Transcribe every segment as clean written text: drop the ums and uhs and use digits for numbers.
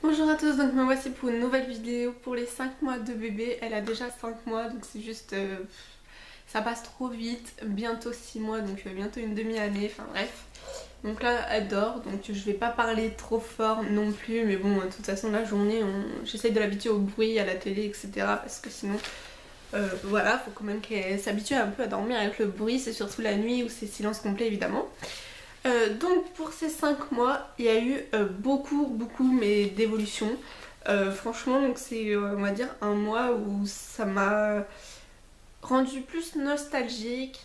Bonjour à tous, donc me voici pour une nouvelle vidéo pour les 5 mois de bébé. Elle a déjà 5 mois donc c'est juste... ça passe trop vite, bientôt 6 mois donc bientôt une demi-année, enfin bref. Donc là elle dort donc je vais pas parler trop fort non plus, mais bon de toute façon la journée j'essaye de l'habituer au bruit, à la télé etc. Parce que sinon voilà, faut quand même qu'elle s'habitue un peu à dormir avec le bruit, c'est surtout la nuit où c'est silence complet évidemment. Donc pour ces 5 mois, il y a eu beaucoup mais d'évolutions. Franchement, donc c'est on va dire un mois où ça m'a rendu plus nostalgique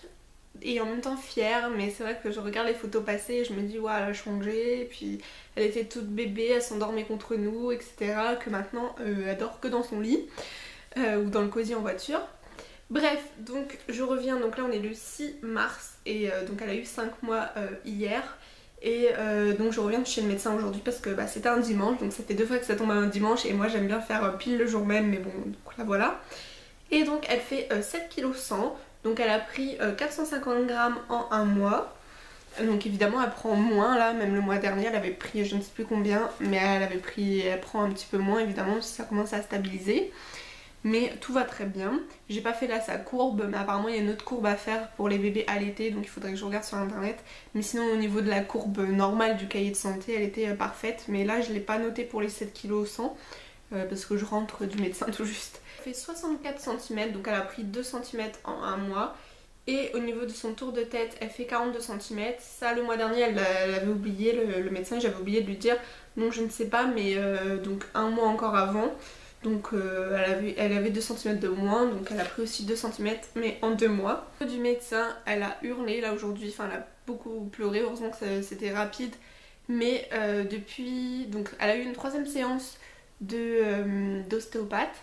et en même temps fière. Mais c'est vrai que je regarde les photos passées et je me dis ouais, elle a changé. Et puis elle était toute bébé, elle s'endormait contre nous, etc. Que maintenant elle dort que dans son lit ou dans le cosy en voiture. Bref, donc je reviens, donc là on est le 6 mars et donc elle a eu 5 mois hier. Et donc je reviens de chez le médecin aujourd'hui parce que c'était un dimanche, donc ça fait 2 fois que ça tombe un dimanche et moi j'aime bien faire pile le jour même, mais bon, donc là voilà. Et donc elle fait 7,1 kg, donc elle a pris 450 grammes en un mois. Donc évidemment elle prend moins là, même le mois dernier elle avait pris je ne sais plus combien, mais elle prend un petit peu moins évidemment si ça commence à stabiliser. Mais tout va très bien. J'ai pas fait là sa courbe, mais apparemment il y a une autre courbe à faire pour les bébés allaités, donc il faudrait que je regarde sur internet. Mais sinon au niveau de la courbe normale du cahier de santé, elle était parfaite. Mais là je l'ai pas noté pour les 7 kg 100 parce que je rentre du médecin tout juste. Elle fait 64 cm, donc elle a pris 2 cm en un mois. Et au niveau de son tour de tête, elle fait 42 cm. Ça, le mois dernier, elle avait oublié, le médecin, j'avais oublié de lui dire. Donc je ne sais pas, mais donc un mois encore avant. Donc elle avait 2 cm de moins, donc elle a pris aussi 2 cm, mais en 2 mois. Au niveau du médecin, elle a hurlé là aujourd'hui, enfin elle a beaucoup pleuré, heureusement que c'était rapide. Mais depuis, donc elle a eu une 3e séance d'ostéopathe,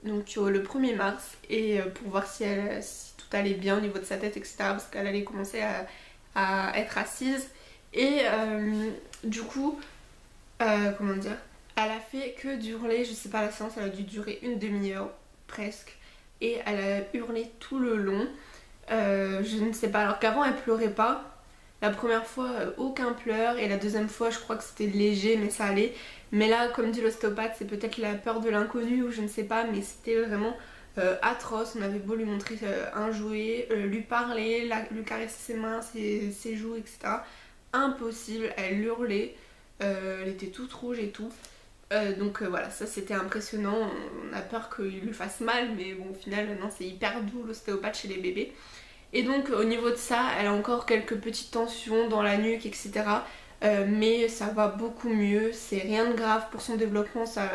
donc le 1er mars, et pour voir si tout allait bien au niveau de sa tête, etc. Parce qu'elle allait commencer à être assise. Et du coup, comment dire, elle a fait que d'hurler, je sais pas, la séance elle a dû durer une demi-heure presque. Et elle a hurlé tout le long. Je ne sais pas, alors qu'avant elle pleurait pas. La première fois aucun pleur et la deuxième fois je crois que c'était léger mais ça allait. Mais là comme dit l'ostéopathe c'est peut-être la peur de l'inconnu ou je ne sais pas, mais c'était vraiment atroce. On avait beau lui montrer un jouet, lui parler, lui caresser ses mains, ses joues etc. Impossible, elle hurlait, elle était toute rouge et tout. Donc voilà, ça c'était impressionnant, on a peur qu'il lui fasse mal, mais bon au final non, c'est hyper doux l'ostéopathe chez les bébés. Et donc au niveau de ça, elle a encore quelques petites tensions dans la nuque etc. Mais ça va beaucoup mieux, c'est rien de grave pour son développement, ça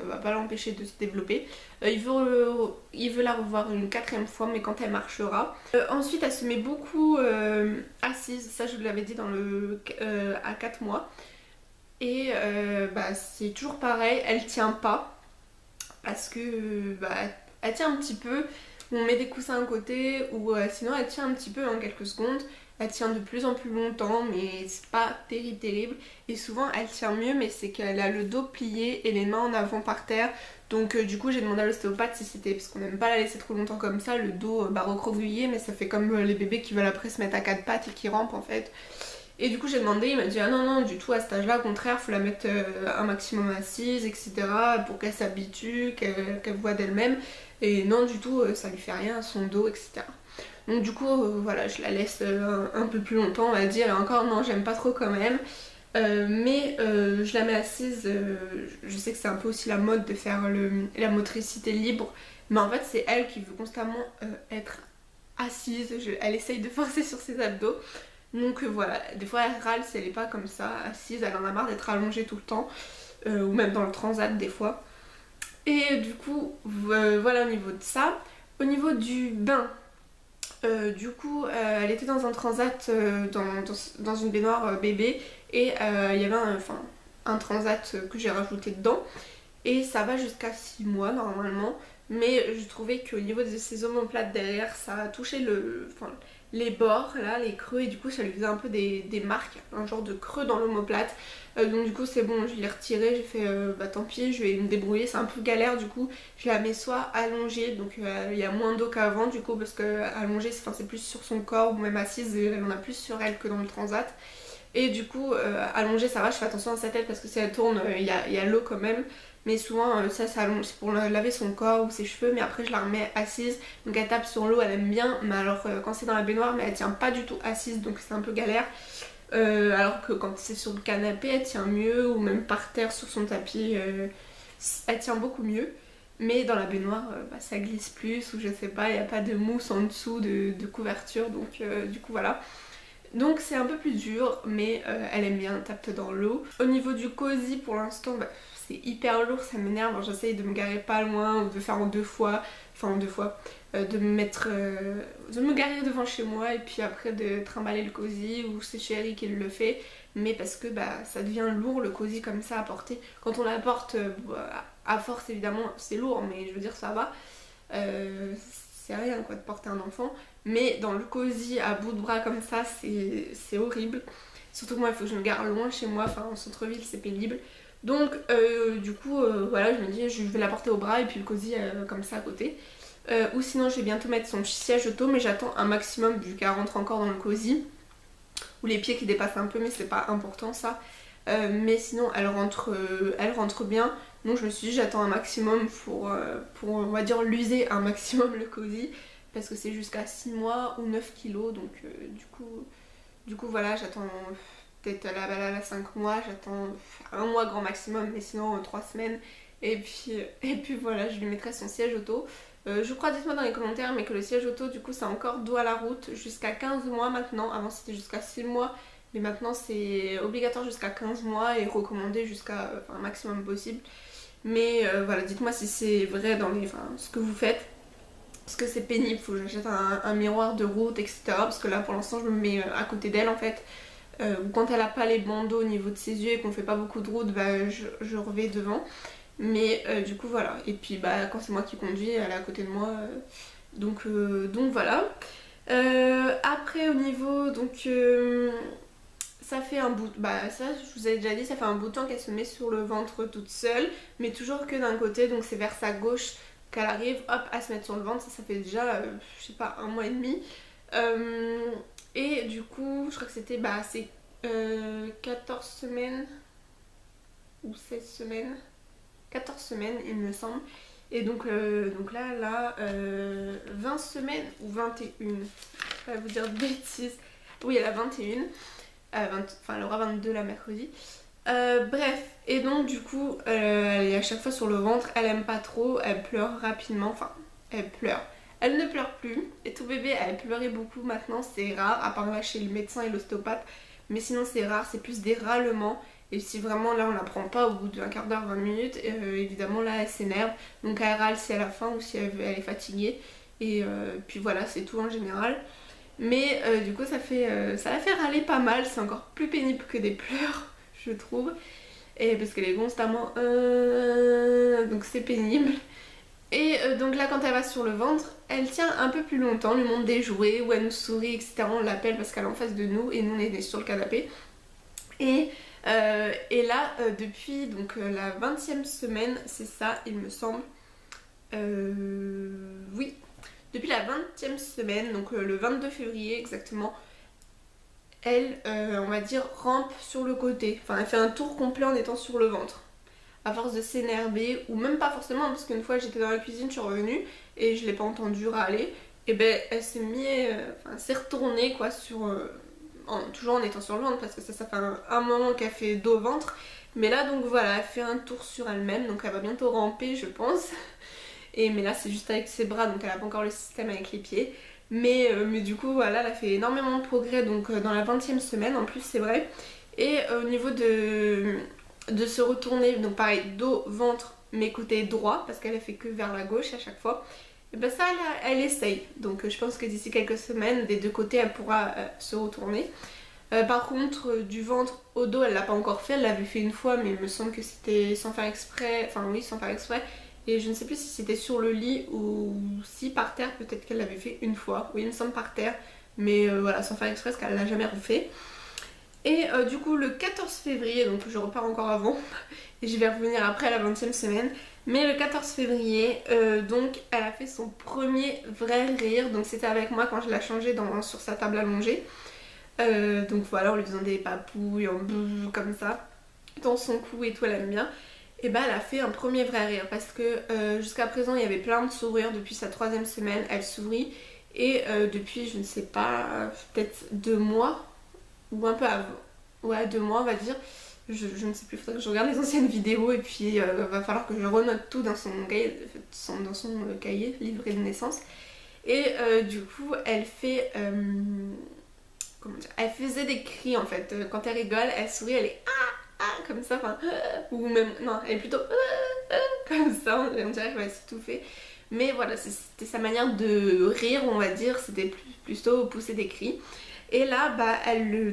va pas l'empêcher de se développer. Il veut la revoir une 4e fois mais quand elle marchera. Ensuite elle se met beaucoup assise, ça je vous l'avais dit à 4 mois. Et c'est toujours pareil, elle tient pas parce que elle tient un petit peu, on met des coussins à côté ou sinon elle tient un petit peu en quelques secondes, elle tient de plus en plus longtemps mais c'est pas terrible et souvent elle tient mieux mais c'est qu'elle a le dos plié et les mains en avant par terre. Donc du coup j'ai demandé à l'ostéopathe si c'était parce qu'on n'aime pas la laisser trop longtemps comme ça, le dos recroquevillé, mais ça fait comme les bébés qui veulent après se mettre à 4 pattes et qui rampent en fait. Et du coup j'ai demandé, il m'a dit ah non du tout, à cet âge là au contraire faut la mettre un maximum assise etc. pour qu'elle s'habitue, qu'elle voit d'elle-même. Et non du tout, ça lui fait rien à son dos etc. Donc du coup voilà, je la laisse un peu plus longtemps on va dire. Et encore non, j'aime pas trop quand même. Mais je la mets assise, je sais que c'est un peu aussi la mode de faire la motricité libre. Mais en fait c'est elle qui veut constamment être assise, elle essaye de forcer sur ses abdos. Donc voilà, des fois elle râle si elle est pas comme ça, assise, elle en a marre d'être allongée tout le temps, ou même dans le transat des fois. Et du coup, voilà au niveau de ça. Au niveau du bain, du coup, elle était dans un transat, dans une baignoire bébé, et il y avait un transat que j'ai rajouté dedans. Et ça va jusqu'à 6 mois normalement. Mais je trouvais qu'au niveau de ses omoplates derrière, ça a touché les bords, là, les creux. Et du coup ça lui faisait un peu des marques, un genre de creux dans l'omoplate. Donc du coup c'est bon, je l'ai retiré, j'ai fait tant pis, je vais me débrouiller. C'est un peu galère du coup. Je la mets soit allongée, donc il y a moins d'eau qu'avant du coup. Parce que allongée c'est plus sur son corps ou même assise, elle en a plus sur elle que dans le transat. Et du coup, allongée ça va, je fais attention à sa tête parce que si elle tourne, il y a l'eau quand même. Mais souvent, ça s'allonge, c'est pour laver son corps ou ses cheveux, mais après je la remets assise. Donc elle tape sur l'eau, elle aime bien, mais alors quand c'est dans la baignoire, mais elle tient pas du tout assise, donc c'est un peu galère. Alors que quand c'est sur le canapé, elle tient mieux, ou même par terre sur son tapis, elle tient beaucoup mieux. Mais dans la baignoire, ça glisse plus, ou je sais pas, il n'y a pas de mousse en dessous de couverture, donc du coup voilà. Donc c'est un peu plus dur, mais elle aime bien, tape dans l'eau. Au niveau du cosy, pour l'instant, c'est hyper lourd, ça m'énerve. J'essaye de me garer pas loin, ou de faire en deux fois, de me garer devant chez moi, et puis après de trimballer le cosy, ou c'est chéri qui le fait. Mais parce que ça devient lourd le cosy comme ça à porter. Quand on la porte, à force évidemment, c'est lourd, mais je veux dire ça va. C'est rien quoi de porter un enfant, mais dans le cosy à bout de bras comme ça, c'est horrible. Surtout que moi il faut que je me gare loin chez moi, enfin en centre-ville c'est pénible. Donc du coup voilà, je me dis je vais la porter au bras et puis le cosy comme ça à côté. Ou sinon je vais bientôt mettre son siège auto, mais j'attends un maximum vu qu'elle rentre encore dans le cosy. Ou les pieds qui dépassent un peu, mais c'est pas important ça. Mais sinon elle rentre bien. Donc je me suis dit j'attends un maximum pour on va dire l'user un maximum le cosy. Parce que c'est jusqu'à 6 mois ou 9 kilos. Donc du coup voilà, j'attends peut-être la 5 mois. J'attends un mois grand maximum, mais sinon 3 semaines. Et puis voilà, je lui mettrai son siège auto. Je crois, dites-moi dans les commentaires, mais que le siège auto du coup c'est encore dos à la route jusqu'à 15 mois maintenant. Avant c'était jusqu'à 6 mois. Mais maintenant c'est obligatoire jusqu'à 15 mois et recommandé jusqu'à un maximum possible. Mais voilà, dites-moi si c'est vrai dans ce que vous faites. Parce que c'est pénible, faut que j'achète un miroir de route, etc. Parce que là pour l'instant je me mets à côté d'elle en fait. Ou quand elle a pas les bandeaux au niveau de ses yeux et qu'on fait pas beaucoup de route, je revais devant. Mais du coup voilà. Et puis quand c'est moi qui conduis, elle est à côté de moi. Donc voilà. Après au niveau ça fait un bout, ça je vous avais déjà dit, ça fait un bout de temps qu'elle se met sur le ventre toute seule, mais toujours que d'un côté, donc c'est vers sa gauche qu'elle arrive, hop, à se mettre sur le ventre, ça fait déjà, je sais pas, un mois et demi. Et du coup, je crois que c'était, c'est 14 semaines, ou 16 semaines, 14 semaines il me semble. Et donc là, 20 semaines ou 21, je vais pas vous dire de bêtises, oui elle a 21. Elle aura 22 la mercredi. Bref, et donc du coup, elle est à chaque fois sur le ventre, elle aime pas trop, elle pleure rapidement, enfin, elle pleure. Elle ne pleure plus, et tout bébé, elle pleurait beaucoup maintenant, c'est rare, à part là chez le médecin et l'ostéopathe, mais sinon c'est rare, c'est plus des râlements. Et si vraiment là on la prend pas au bout d'un quart d'heure, 20 minutes, évidemment là elle s'énerve, donc elle râle si elle a faim ou si elle est fatiguée, et puis voilà, c'est tout en général. Mais du coup ça la fait râler pas mal, c'est encore plus pénible que des pleurs je trouve. Et parce qu'elle est constamment donc c'est pénible. Et donc là quand elle va sur le ventre, elle tient un peu plus longtemps, lui montre des jouets, ou elle nous sourit, etc. On l'appelle parce qu'elle est en face de nous et nous on est sur le canapé. Et là depuis donc la 20e semaine, c'est ça il me semble. Oui. Depuis la 20e semaine, donc le 22 février exactement, elle, on va dire, rampe sur le côté. Enfin, elle fait un tour complet en étant sur le ventre. À force de s'énerver, ou même pas forcément, parce qu'une fois j'étais dans la cuisine, je suis revenue, et je l'ai pas entendue râler, et elle s'est s'est retournée quoi, toujours en étant sur le ventre, parce que ça fait un moment qu'elle fait dos au ventre. Mais là, donc voilà, elle fait un tour sur elle-même, donc elle va bientôt ramper, je pense. Mais là c'est juste avec ses bras, donc elle a pas encore le système avec les pieds. Mais du coup voilà, elle a fait énormément de progrès donc dans la 20e semaine en plus c'est vrai. Et au niveau de se retourner, donc pareil dos, ventre, mais côté droit, parce qu'elle a fait que vers la gauche à chaque fois. Et ça elle essaye, donc je pense que d'ici quelques semaines des deux côtés elle pourra se retourner. Par contre du ventre au dos elle l'a pas encore fait, elle l'avait fait une fois mais il me semble que c'était sans faire exprès, enfin oui sans faire exprès. Et je ne sais plus si c'était sur le lit ou si par terre, peut-être qu'elle l'avait fait une fois. Oui, il me semble par terre, mais voilà, sans faire exprès, parce qu'elle l'a jamais refait. Et du coup, le 14 février, donc je repars encore avant, et je vais revenir après à la 20e semaine. Mais le 14 février, donc elle a fait son premier vrai rire, donc c'était avec moi quand je l'ai changé sur sa table allongée. Donc voilà, en lui faisant des papouilles, en bouh, comme ça, dans son cou et tout, elle aime bien. Et bah elle a fait un premier vrai rire parce que jusqu'à présent il y avait plein de sourires. Depuis sa 3e semaine elle sourit et depuis je ne sais pas, peut-être 2 mois ou un peu avant, ouais 2 mois on va dire, je ne sais plus, faudrait que je regarde les anciennes vidéos et puis va falloir que je renote tout dans son cahier, livret de naissance. Et du coup elle fait, comment dire, elle faisait des cris en fait. Quand elle rigole elle sourit, elle est comme ça, enfin, ou même, non, elle est plutôt comme ça, on dirait qu'elle va s'étouffer. Mais voilà, c'était sa manière de rire, on va dire, c'était plutôt pousser des cris. Et là, bah,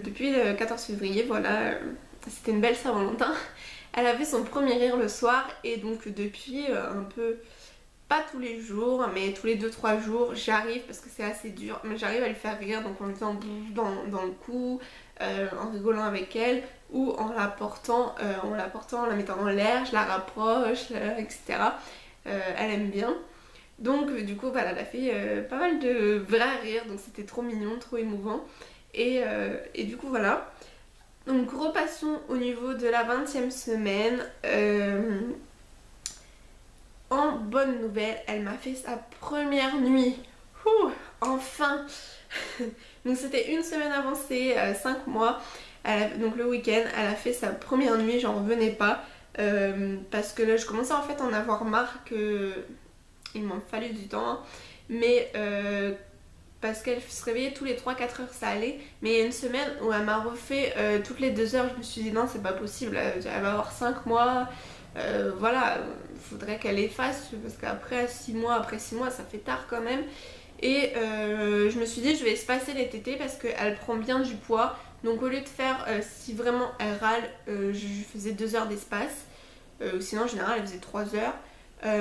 depuis le 14 février, voilà, c'était une belle Saint-Valentin, elle avait son premier rire le soir, et donc depuis un peu, pas tous les jours, mais tous les 2-3 jours, j'arrive, parce que c'est assez dur, mais j'arrive à lui faire rire, donc en lui faisant dans le cou, en rigolant avec elle, ou en la mettant en l'air, je la rapproche, etc. Elle aime bien. Donc du coup voilà, elle a fait pas mal de vrais rires, donc c'était trop mignon, trop émouvant. Et du coup voilà. Donc repassons au niveau de la 20e semaine. En bonne nouvelle, elle m'a fait sa première nuit. Ouh, enfin. Donc c'était une semaine avancée, 5 mois. Donc le week-end, elle a fait sa première nuit, j'en revenais pas. Parce que là, je commençais en fait à en avoir marre que il m'en fallait du temps. Hein. Mais parce qu'elle se réveillait tous les 3-4 heures, ça allait. Mais il y a une semaine où elle m'a refait toutes les 2 heures, je me suis dit non, c'est pas possible. Elle va avoir 5 mois. Voilà, il faudrait qu'elle efface parce qu'après 6 mois, ça fait tard quand même. Et je me suis dit je vais espacer les tétés parce qu'elle prend bien du poids. Donc au lieu de faire, si vraiment elle râle, je faisais 2 heures d'espace. Sinon en général elle faisait 3 heures.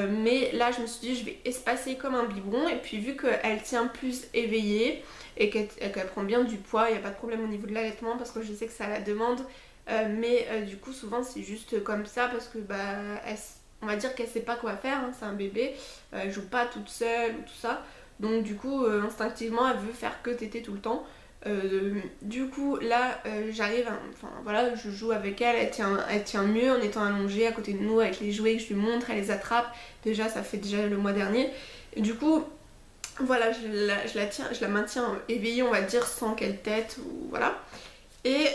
Mais là je me suis dit je vais espacer comme un biberon. Et puis vu qu'elle tient plus éveillée et qu'elle prend bien du poids, il n'y a pas de problème au niveau de l'allaitement parce que je sais que ça la demande. Mais du coup souvent c'est juste comme ça parce que bah on va dire qu'elle sait pas quoi faire, hein, c'est un bébé, elle joue pas toute seule ou tout ça. Donc du coup instinctivement elle veut faire que téter tout le temps. Du coup là j'arrive, enfin voilà, je joue avec elle, elle tient mieux en étant allongée à côté de nous avec les jouets que je lui montre, elle les attrape. Déjà ça fait déjà le mois dernier. Et du coup voilà, je la maintiens éveillée on va dire sans qu'elle tète ou voilà. Et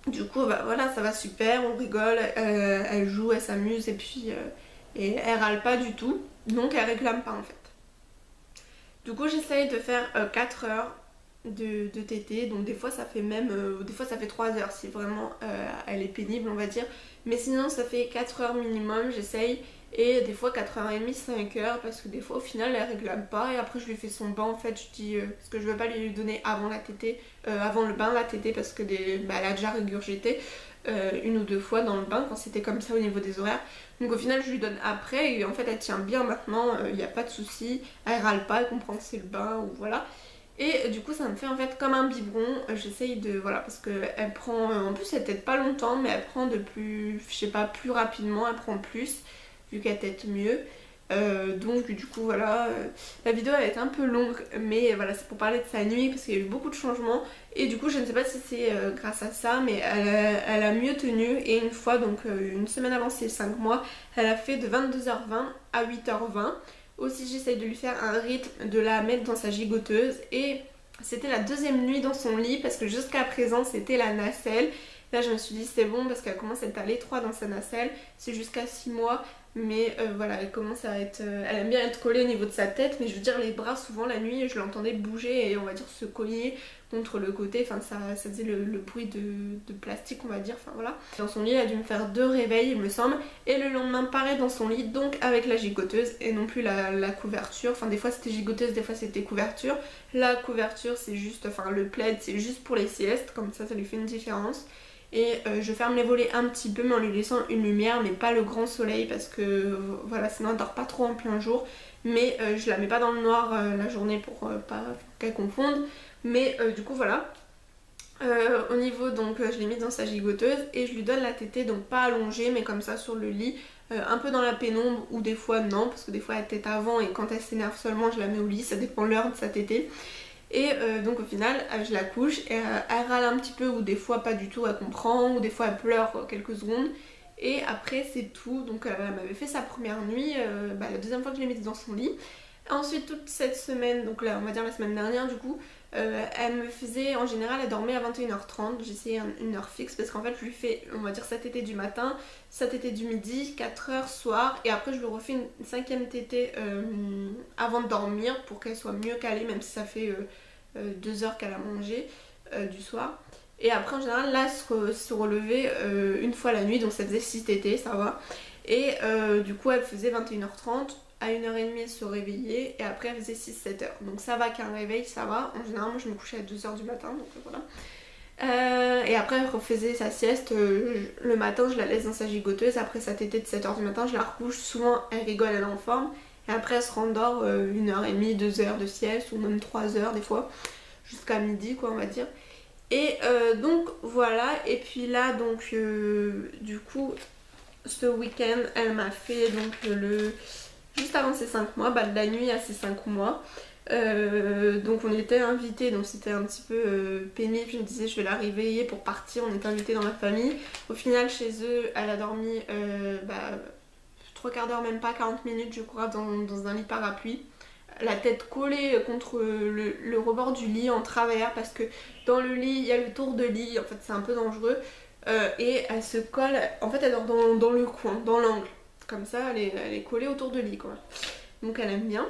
du coup bah voilà, ça va super, on rigole, elle joue, elle s'amuse et puis et elle râle pas du tout, donc elle réclame pas en fait. Du coup j'essaye de faire 4 heures de tétée, donc des fois ça fait même, des fois ça fait 3 heures si vraiment elle est pénible on va dire, mais sinon ça fait 4 heures minimum, j'essaye, et des fois 4h30, 5 heures, parce que des fois au final elle réclame pas, et après je lui fais son bain en fait, je dis, parce que je veux pas lui donner avant la tétée, avant le bain la tétée, parce que bah, elle a déjà régurgité 1 ou 2 fois dans le bain quand c'était comme ça au niveau des horaires. Donc au final je lui donne après et en fait elle tient bien maintenant, il n'y a pas de souci, elle râle pas, elle comprend que c'est le bain ou voilà. Et du coup ça me fait en fait comme un biberon, j'essaye de, voilà, parce que elle prend, en plus elle tète pas longtemps mais elle prend de plus, je sais pas, plus rapidement, elle prend plus vu qu'elle tète mieux. Donc du coup voilà, la vidéo elle est un peu longue mais voilà, c'est pour parler de sa nuit parce qu'il y a eu beaucoup de changements et du coup je ne sais pas si c'est grâce à ça, mais elle a mieux tenu. Et une fois, donc une semaine avant ses 5 mois, elle a fait de 22h20 à 8h20. Aussi j'essaye de lui faire un rythme, de la mettre dans sa gigoteuse, et c'était la 2e nuit dans son lit parce que jusqu'à présent c'était la nacelle. Là je me suis dit c'est bon parce qu'elle commence à être à l'étroit dans sa nacelle, c'est jusqu'à 6 mois. Mais voilà, elle commence à être, elle aime bien être collée au niveau de sa tête, mais je veux dire les bras souvent la nuit je l'entendais bouger et on va dire se cogner contre le côté, enfin ça faisait le bruit de plastique on va dire, enfin voilà. Dans son lit elle a dû me faire 2 réveils il me semble, et le lendemain pareil dans son lit, donc avec la gigoteuse et non plus la couverture, enfin des fois c'était gigoteuse, des fois c'était couverture. La couverture c'est juste, enfin le plaid c'est juste pour les siestes, comme ça lui fait une différence. Et je ferme les volets un petit peu mais en lui laissant une lumière, mais pas le grand soleil parce que voilà, sinon elle dort pas trop en plein jour. Mais je la mets pas dans le noir la journée pour pas qu'elle confonde. Mais du coup voilà. Au niveau, donc je l'ai mise dans sa gigoteuse et je lui donne la tétée, donc pas allongée mais comme ça sur le lit, un peu dans la pénombre, ou des fois non parce que des fois elle tète avant et quand elle s'énerve seulement je la mets au lit, ça dépend l'heure de sa tétée. Et donc au final je la couche et elle râle un petit peu ou des fois pas du tout, elle comprend ou des fois elle pleure quelques secondes. Et après c'est tout, donc elle m'avait fait sa première nuit, la deuxième fois que je l'ai mise dans son lit. Ensuite toute cette semaine, donc là on va dire la semaine dernière du coup, elle me faisait, en général elle dormait à 21h30, j'essayais une heure fixe parce qu'en fait je lui fais, on va dire 7 tétées du matin, 7 tétées du midi, 4 heures soir et après je lui refais une 5e tétée avant de dormir pour qu'elle soit mieux calée même si ça fait 2 heures qu'elle a mangé du soir. Et après en général là se relevait une fois la nuit, donc ça faisait 6 tétées, ça va. Et du coup elle faisait 21h30. À 1h30 elle se réveillait et après elle faisait 6-7 heures. Donc ça va qu'un réveil, ça va. En général, moi je me couchais à 2 heures du matin, donc voilà. Et après elle refaisait sa sieste. Le matin, je la laisse dans sa gigoteuse. Après sa tétée de 7 heures du matin, je la recouche. Souvent elle rigole, elle est en forme. Et après elle se rendort 1h30, 2 heures de sieste ou même 3 heures des fois. Jusqu'à midi, quoi, on va dire. Et donc voilà. Et puis là, donc du coup, ce week-end, elle m'a fait donc juste avant ses 5 mois, de la nuit à ses 5 mois. Donc on était invités, donc c'était un petit peu pénible. Je me disais je vais la réveiller pour partir, on était invités dans la famille. Au final chez eux elle a dormi 3/4 d'heure, même pas 40 minutes je crois, dans un lit parapluie. La tête collée contre le rebord du lit en travers parce que dans le lit il y a le tour de lit, en fait c'est un peu dangereux. Et elle se colle, en fait elle dort dans le coin, dans l'angle. Comme ça, elle est collée autour de lit, quoi. Donc elle aime bien.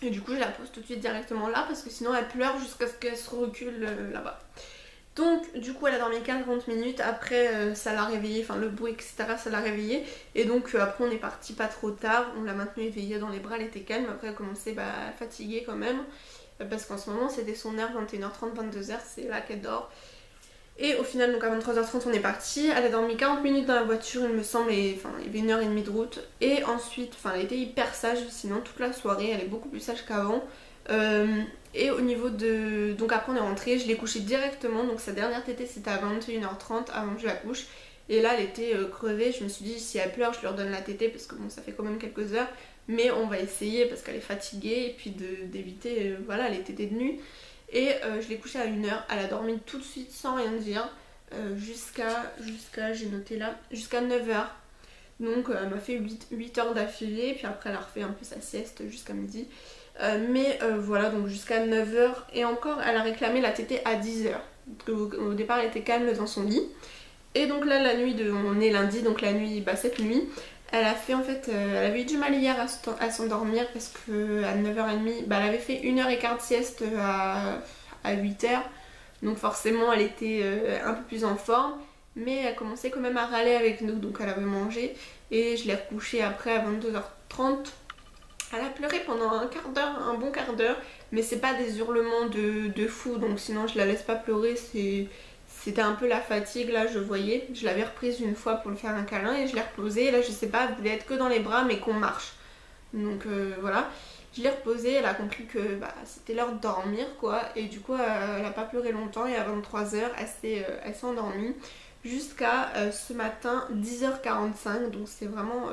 Et du coup, je la pose tout de suite directement là parce que sinon elle pleure jusqu'à ce qu'elle se recule là-bas. Donc, du coup, elle a dormi 40 minutes. Après, ça l'a réveillée, enfin le bruit, etc., ça l'a réveillée. Et donc, après, on est parti pas trop tard. On l'a maintenue éveillée dans les bras, elle était calme. Après, elle commençait fatiguée quand même. Parce qu'en ce moment, c'était son heure, 21h30, 22h, c'est là qu'elle dort. Et au final, donc à 23h30 on est parti. Elle a dormi 40 minutes dans la voiture il me semble, et enfin il y avait 1h30 de route. Et ensuite, enfin elle était hyper sage sinon toute la soirée, elle est beaucoup plus sage qu'avant. Et au niveau de... Donc après on est rentré, je l'ai couchée directement, donc sa dernière tétée c'était à 21h30 avant que je la couche. Et là elle était crevée, je me suis dit si elle pleure je lui redonne la tétée parce que bon ça fait quand même quelques heures. Mais on va essayer parce qu'elle est fatiguée et puis d'éviter voilà les tétées de nuit. Et je l'ai couchée à 1h, elle a dormi tout de suite sans rien dire jusqu'à j'ai noté là, jusqu'à 9h. Donc elle m'a fait 8 heures d'affilée, puis après elle a refait un peu sa sieste jusqu'à midi. Mais voilà, donc jusqu'à 9h. Et encore, elle a réclamé la tétée à 10h. Au départ, elle était calme dans son lit. Et donc là, la nuit on est lundi, donc la nuit, cette nuit, elle a fait en fait, elle avait eu du mal hier à s'endormir parce que à 9h30, elle avait fait 1h15 de sieste à 8h. Donc forcément, elle était un peu plus en forme. Mais elle commençait quand même à râler avec nous, donc elle avait mangé. Et je l'ai recouchée après à 22h30. Elle a pleuré pendant un quart d'heure, un bon quart d'heure. Mais c'est pas des hurlements de fou, donc sinon je la laisse pas pleurer, c'était un peu la fatigue là, je voyais. Je l'avais reprise une fois pour lui faire un câlin et je l'ai reposée. Et là je sais pas, elle voulait être que dans les bras mais qu'on marche. Donc voilà. Je l'ai reposée, elle a compris que c'était l'heure de dormir quoi. Et du coup elle a pas pleuré longtemps et à 23h elle s'est endormie. Jusqu'à ce matin 10h45. Donc c'est vraiment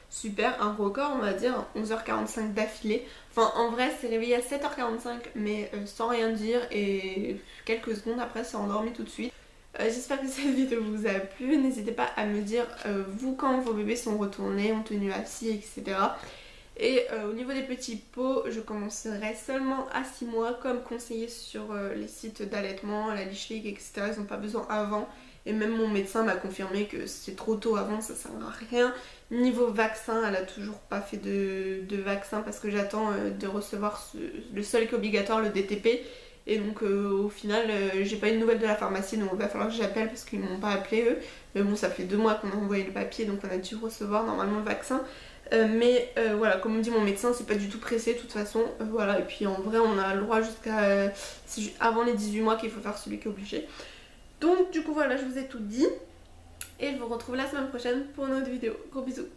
super, un record on va dire, 11h45 d'affilée. Enfin en vrai c'est réveillé à 7h45 mais sans rien dire et quelques secondes après c'est endormi tout de suite. J'espère que cette vidéo vous a plu, n'hésitez pas à me dire vous quand vos bébés sont retournés, ont tenu assis etc. Et au niveau des petits pots, je commencerai seulement à 6 mois comme conseillé sur les sites d'allaitement, la Leech League etc. Ils n'ont pas besoin avant. Et même mon médecin m'a confirmé que c'est trop tôt avant, ça sert à rien. Niveau vaccin, elle a toujours pas fait de vaccin parce que j'attends de recevoir le seul qui est obligatoire, le DTP. Et donc au final, j'ai pas eu de nouvelles de la pharmacie, donc il va falloir que j'appelle parce qu'ils m'ont pas appelé eux. Mais bon, ça fait 2 mois qu'on a envoyé le papier, donc on a dû recevoir normalement le vaccin. Mais voilà, comme me dit mon médecin, c'est pas du tout pressé de toute façon. Voilà, et puis en vrai, on a le droit jusqu'à avant les 18 mois qu'il faut faire celui qui est obligé. Donc du coup voilà, je vous ai tout dit. Et je vous retrouve la semaine prochaine pour une autre vidéo. Gros bisous.